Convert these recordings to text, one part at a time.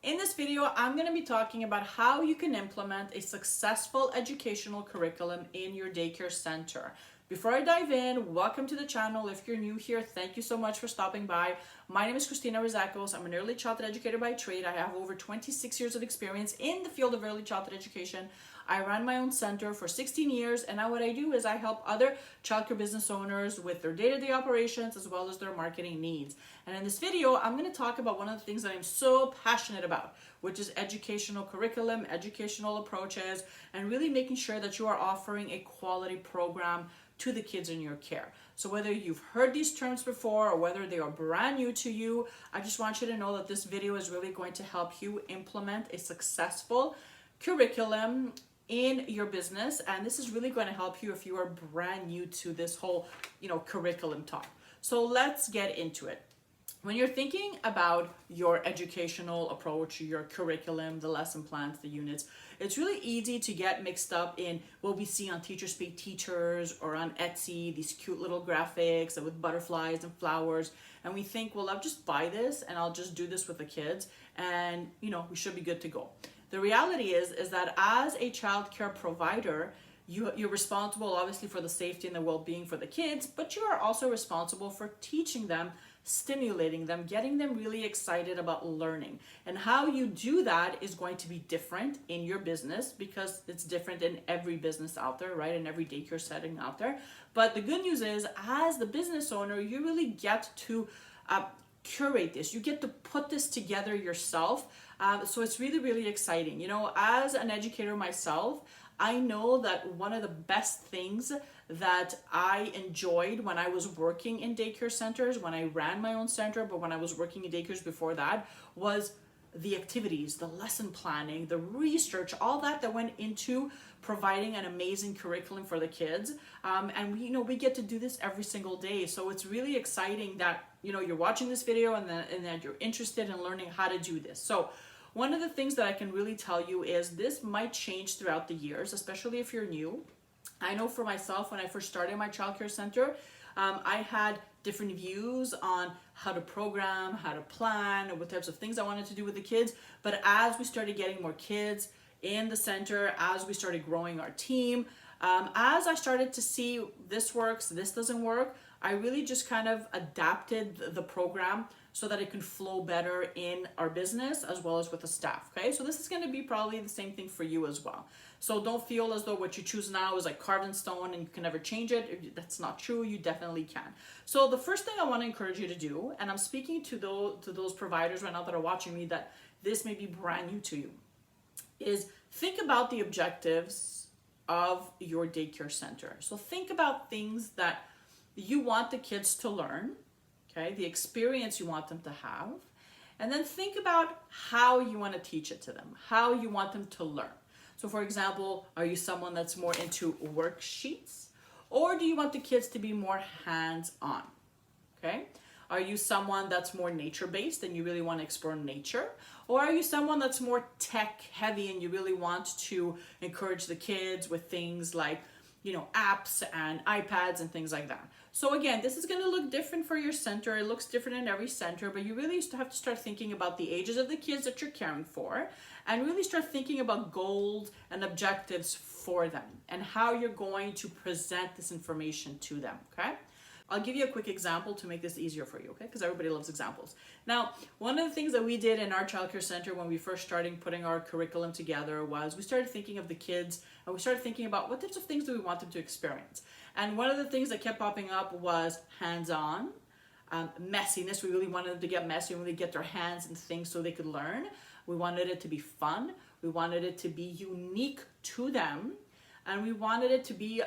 In this video, I'm going to be talking about how you can implement a successful educational curriculum in your daycare center. Before I dive in, welcome to the channel. If you're new here, thank you so much for stopping by. My name is Christina Rizakos. I'm an early childhood educator by trade. I have over 26 years of experience in the field of early childhood education. I ran my own center for 16 years, and now what I do is I help other childcare business owners with their day-to-day operations as well as their marketing needs. And in this video, I'm going to talk about one of the things that I'm so passionate about, which is educational curriculum, educational approaches, and really making sure that you are offering a quality program to the kids in your care. So whether you've heard these terms before or whether they are brand new to you, I just want you to know that this video is really going to help you implement a successful curriculum in your business, and this is really going to help you if you are brand new to this whole curriculum talk. So let's get into it. When you're thinking about your educational approach, your curriculum, the lesson plans, the units, it's really easy to get mixed up in what we see on Teachers Speak Teachers or on Etsy, these cute little graphics with butterflies and flowers, and we think, well, I'll just buy this and I'll just do this with the kids and we should be good to go. The reality is that as a child care provider, you're responsible obviously for the safety and the well-being for the kids, but you are also responsible for teaching them, stimulating them, getting them really excited about learning. And how you do that is going to be different in your business because it's different in every business out there, right? In every daycare setting out there. But the good news is, as the business owner, you really get to curate this. You get to put this together yourself. So it's really, really exciting. As an educator myself, I know that one of the best things that I enjoyed when I was working in daycare centers, when I ran my own center, but when I was working in daycares before that, was the activities, the lesson planning, the research, all that went into providing an amazing curriculum for the kids. And we get to do this every single day. So it's really exciting that you're watching this video and that you're interested in learning how to do this. So one of the things that I can really tell you is this might change throughout the years, especially if you're new. I know for myself, when I first started my childcare center, I had different views on how to program, how to plan, what types of things I wanted to do with the kids. But as we started getting more kids in the center, as we started growing our team, as I started to see this works, this doesn't work, I really just kind of adapted the program so that it can flow better in our business as well as with the staff, okay? So this is gonna be probably the same thing for you as well. So don't feel as though what you choose now is like carved in stone and you can never change it. That's not true, you definitely can. So the first thing I wanna encourage you to do, and I'm speaking to those providers right now that are watching me that this may be brand new to you, is think about the objectives of your daycare center. So think about things that you want the kids to learn, okay, the experience you want them to have, and then think about how you want to teach it to them, how you want them to learn. So for example, are you someone that's more into worksheets, or do you want the kids to be more hands-on, okay? Are you someone that's more nature-based and you really want to explore nature? Or are you someone that's more tech-heavy and you really want to encourage the kids with things like apps and iPads and things like that? So again, this is going to look different for your center. It looks different in every center, but you really have to start thinking about the ages of the kids that you're caring for and really start thinking about goals and objectives for them and how you're going to present this information to them, okay? I'll give you a quick example to make this easier for you, okay? Because everybody loves examples. Now, one of the things that we did in our childcare center when we first started putting our curriculum together was we started thinking of the kids and we started thinking about what types of things do we want them to experience. And one of the things that kept popping up was hands-on, messiness. We really wanted them to get messy and really get their hands in things so they could learn. We wanted it to be fun. We wanted it to be unique to them. And we wanted it to be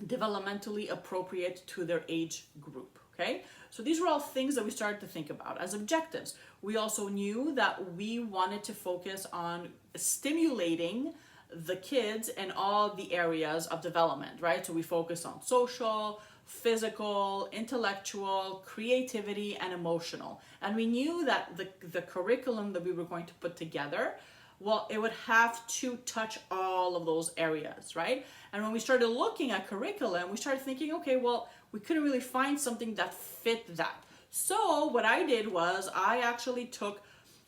developmentally appropriate to their age group, okay? So these were all things that we started to think about as objectives. We also knew that we wanted to focus on stimulating the kids in all the areas of development, right? So we focus on social, physical, intellectual, creativity, and emotional. And we knew that the curriculum that we were going to put together, well, it would have to touch all of those areas, right? And when we started looking at curriculum, we started thinking, okay, well, we couldn't really find something that fit that. So what I did was I actually took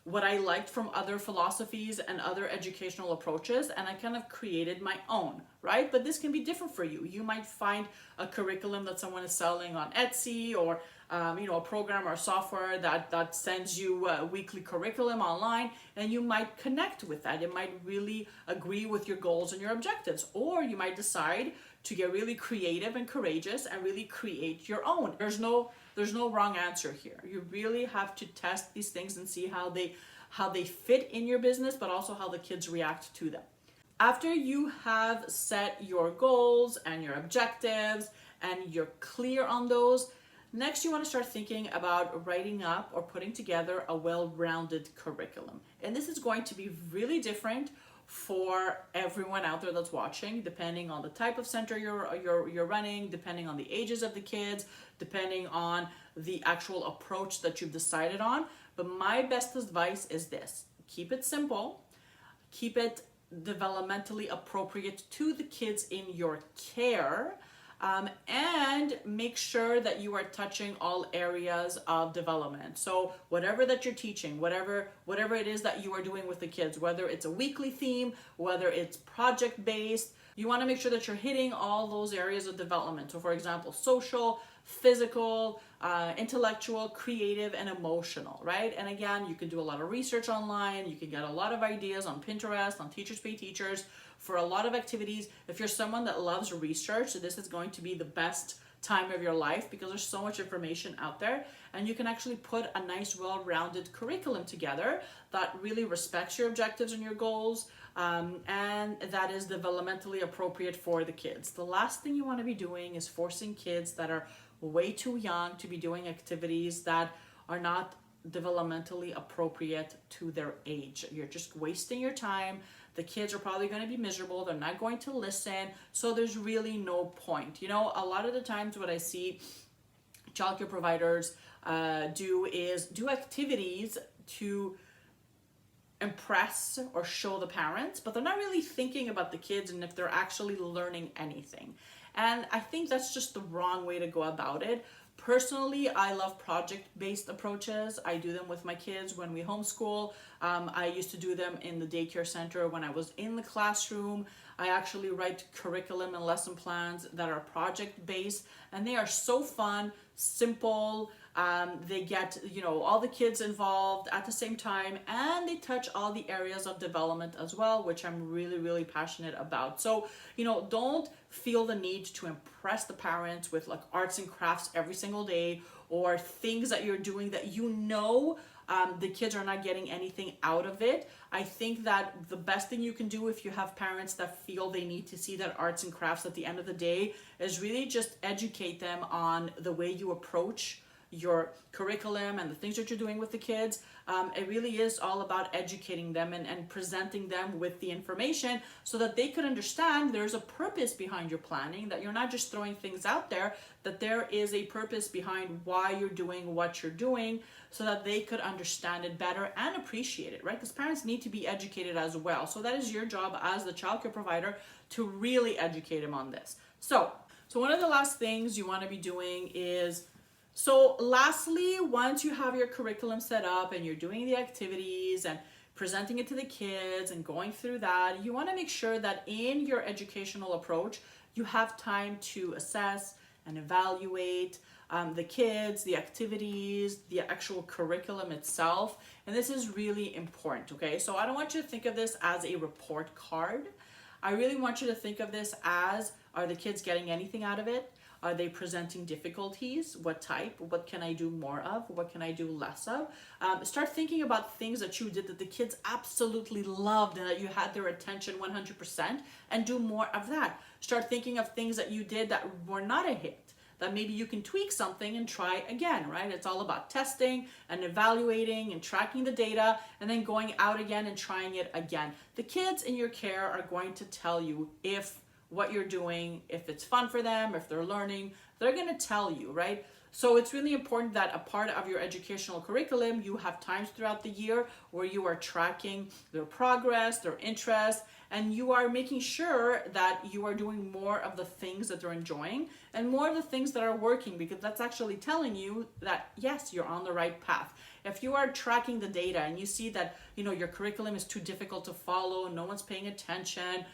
what I liked from other philosophies and other educational approaches, and I kind of created my own, right? But this can be different for you. You might find a curriculum that someone is selling on Etsy, or a program or software that sends you a weekly curriculum online, and you might connect with that. It might really agree with your goals and your objectives. Or you might decide to get really creative and courageous and really create your own. There's no wrong answer here. You really have to test these things and see how they fit in your business, but also how the kids react to them. After you have set your goals and your objectives and you're clear on those, next, you want to start thinking about writing up or putting together a well-rounded curriculum. And this is going to be really different for everyone out there that's watching, depending on the type of center you're running, depending on the ages of the kids, depending on the actual approach that you've decided on. But my best advice is this: keep it simple, keep it developmentally appropriate to the kids in your care, and make sure that you are touching all areas of development. So whatever that you're teaching, whatever it is that you are doing with the kids, whether it's a weekly theme, whether it's project based, you want to make sure that you're hitting all those areas of development. So for example, social, physical, intellectual, creative, and emotional, right? And again, you can do a lot of research online. You can get a lot of ideas on Pinterest, on Teachers Pay Teachers, for a lot of activities. If you're someone that loves research, this is going to be the best time of your life, because there's so much information out there, and you can actually put a nice, well-rounded curriculum together that really respects your objectives and your goals, and that is developmentally appropriate for the kids. The last thing you want to be doing is forcing kids that are way too young to be doing activities that are not developmentally appropriate to their age. You're just wasting your time. The kids are probably going to be miserable. They're not going to listen. So there's really no point. A lot of the times what I see childcare providers do is do activities to impress or show the parents, but they're not really thinking about the kids and if they're actually learning anything. And I think that's just the wrong way to go about it. Personally, I love project-based approaches. I do them with my kids when we homeschool. I used to do them in the daycare center when I was in the classroom. I actually write curriculum and lesson plans that are project-based, and they are so fun, simple. They get, all the kids involved at the same time, and they touch all the areas of development as well, which I'm really, really passionate about. So, don't feel the need to impress the parents with like arts and crafts every single day, or things that you're doing that the kids are not getting anything out of it. I think that the best thing you can do if you have parents that feel they need to see that arts and crafts at the end of the day is really just educate them on the way you approach your curriculum and the things that you're doing with the kids. It really is all about educating them and presenting them with the information so that they could understand there's a purpose behind your planning, that you're not just throwing things out there, that there is a purpose behind why you're doing what you're doing, so that they could understand it better and appreciate it, right? Because parents need to be educated as well. So that is your job as the childcare provider to really educate them on this. So one of the last things you want to be doing is, lastly, once you have your curriculum set up and you're doing the activities and presenting it to the kids and going through that, you want to make sure that in your educational approach, you have time to assess and evaluate the kids, the activities, the actual curriculum itself. And this is really important, okay? So I don't want you to think of this as a report card. I really want you to think of this as, are the kids getting anything out of it? Are they presenting difficulties? What type? What can I do more of? What can I do less of? Start thinking about things that you did that the kids absolutely loved and that you had their attention 100%, and do more of that. Start thinking of things that you did that were not a hit, that maybe you can tweak something and try again, right? It's all about testing and evaluating and tracking the data and then going out again and trying it again. The kids in your care are going to tell you if what you're doing, if it's fun for them, if they're learning, they're going to tell you, right? So it's really important that a part of your educational curriculum, you have times throughout the year where you are tracking their progress, their interests, and you are making sure that you are doing more of the things that they're enjoying and more of the things that are working, because that's actually telling you that yes, you're on the right path. If you are tracking the data and you see that your curriculum is too difficult to follow, no one's paying attention,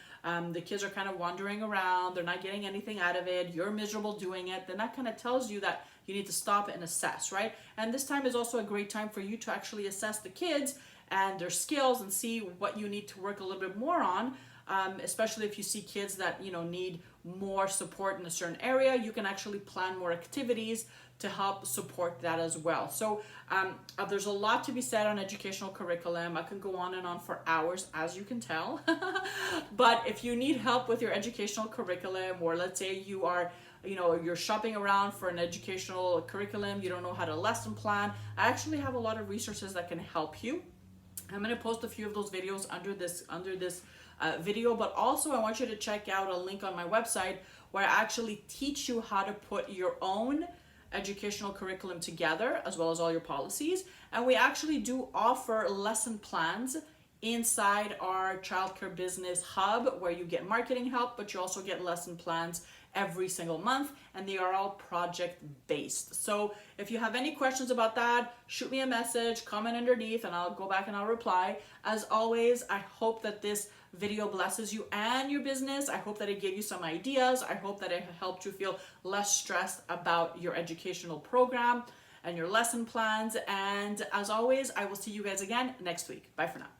the kids are kind of wandering around, they're not getting anything out of it, you're miserable doing it, then that kind of tells you that you need to stop and assess, right? And this time is also a great time for you to actually assess the kids and their skills and see what you need to work a little bit more on. Especially if you see kids that need more support in a certain area, you can actually plan more activities to help support that as well. So there's a lot to be said on educational curriculum. I can go on and on for hours, as you can tell. But if you need help with your educational curriculum, or let's say you are you're shopping around for an educational curriculum, you don't know how to lesson plan, I actually have a lot of resources that can help you. I'm going to post a few of those videos under this video, but also I want you to check out a link on my website where I actually teach you how to put your own educational curriculum together, as well as all your policies. And we actually do offer lesson plans inside our childcare business hub, where you get marketing help, but you also get lesson plans every single month, and they are all project based. So if you have any questions about that, shoot me a message, comment underneath, and I'll go back and I'll reply. As always, I hope that this video blesses you and your business. I hope that it gave you some ideas. I hope that it helped you feel less stressed about your educational program and your lesson plans. And as always, I will see you guys again next week. Bye for now.